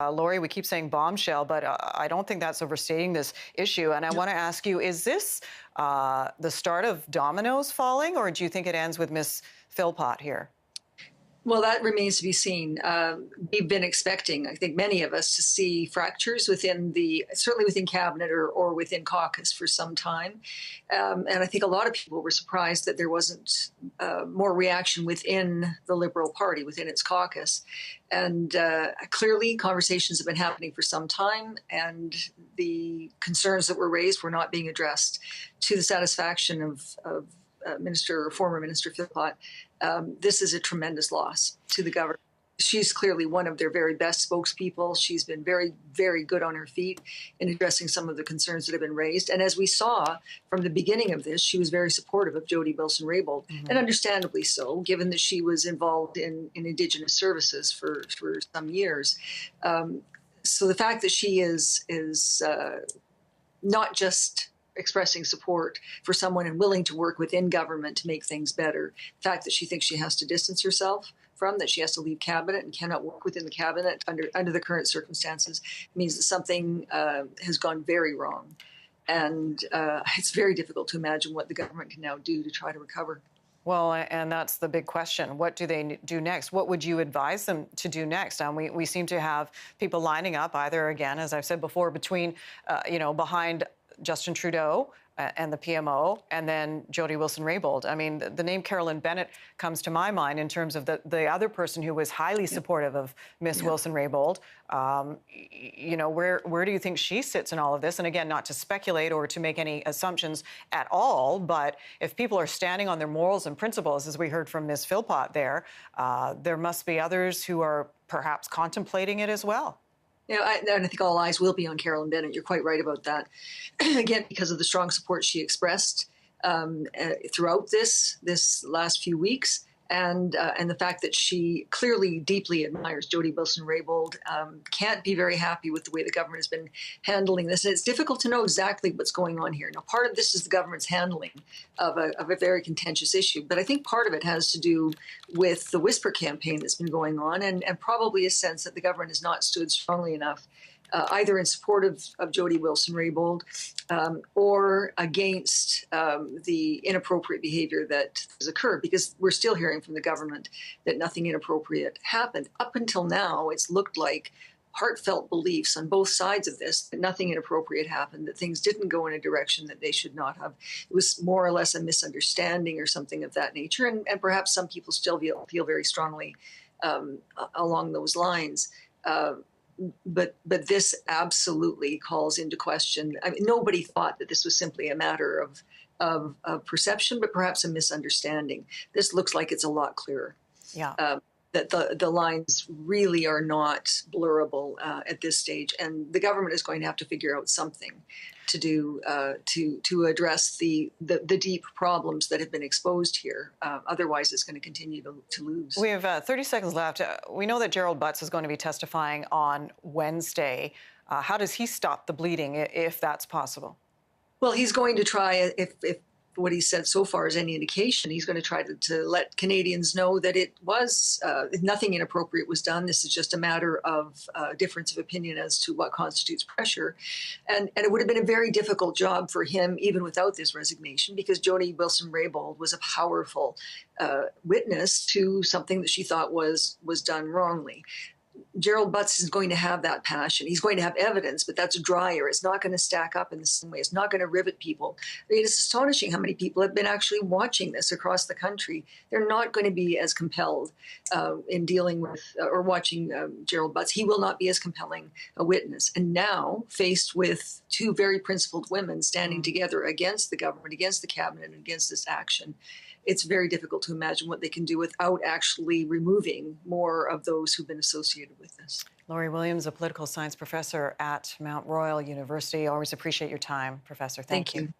Laurie, we keep saying bombshell, but I don't think that's overstating this issue. And I want to ask you, is this the start of Dominos falling, or do you think it ends with Miss Philpott here? Well, that remains to be seen. We've been expecting, I think many of us, to see fractures certainly within cabinet or within caucus for some time. And I think a lot of people were surprised that there wasn't more reaction within the Liberal Party, within its caucus. And clearly conversations have been happening for some time, and the concerns that were raised were not being addressed to the satisfaction of former Minister Philpott. This is a tremendous loss to the government. She's clearly one of their very best spokespeople. She's been very, very good on her feet in addressing some of the concerns that have been raised. And as we saw from the beginning of this, she was very supportive of Jody Wilson-Raybould, and understandably so, given that she was involved in Indigenous services for some years. So the fact that she is not just expressing support for someone and willing to work within government to make things better. The fact that she thinks she has to distance herself from, that she has to leave cabinet and cannot work within the cabinet under the current circumstances, means that something has gone very wrong. And it's very difficult to imagine what the government can now do to try to recover. Well, and that's the big question. What do they do next? What would you advise them to do next? We seem to have people lining up either, again, as I've said before, behind Justin Trudeau and the PMO, and then Jody Wilson-Raybould. I mean, the name Carolyn Bennett comes to my mind in terms of the other person who was highly supportive of Miss Wilson-Raybould. Where do you think she sits in all of this? And again, not to speculate or to make any assumptions at all, but if people are standing on their morals and principles, as we heard from Miss Philpott there must be others who are perhaps contemplating it as well. And I think all eyes will be on Carolyn Bennett. You're quite right about that. Again, because of the strong support she expressed throughout this last few weeks, and the fact that she clearly deeply admires Jody Wilson-Raybould, can't be very happy with the way the government has been handling this. And it's difficult to know exactly what's going on here. Now, part of this is the government's handling of a very contentious issue, but I think part of it has to do with the whisper campaign that's been going on, and probably a sense that the government has not stood strongly enough either in support of Jody Wilson-Raybould or against the inappropriate behavior that has occurred, because we're still hearing from the government that nothing inappropriate happened. Up until now, it's looked like heartfelt beliefs on both sides of this, that nothing inappropriate happened, that things didn't go in a direction that they should not have. It was more or less a misunderstanding or something of that nature, and perhaps some people still feel very strongly along those lines. But this absolutely calls into question. I mean, nobody thought that this was simply a matter of perception, but perhaps a misunderstanding. This looks like it's a lot clearer. Yeah. That the lines really are not blurrable at this stage, and the government is going to have to figure out something to do to address the deep problems that have been exposed here. Otherwise, it's going to continue to lose. We have 30 seconds left. We know that Gerald Butz is going to be testifying on Wednesday. How does he stop the bleeding, if that's possible? Well, he's going to try, if what he said so far is any indication, he's going to try to let Canadians know that it was nothing inappropriate was done. This is just a matter of difference of opinion as to what constitutes pressure. And it would have been a very difficult job for him, even without this resignation, because Jody Wilson-Raybould was a powerful witness to something that she thought was done wrongly. Gerald Butz is going to have that passion. He's going to have evidence, but that's drier. It's not going to stack up in the same way. It's not going to rivet people. I mean, it's astonishing how many people have been actually watching this across the country. They're not going to be as compelled in dealing with or watching Gerald Butz. He will not be as compelling a witness. And now, faced with two very principled women standing together against the government, against the cabinet, and against this action, it's very difficult to imagine what they can do without actually removing more of those who've been associated with this. Laurie Williams, a political science professor at Mount Royal University. Always appreciate your time, Professor. Thank you.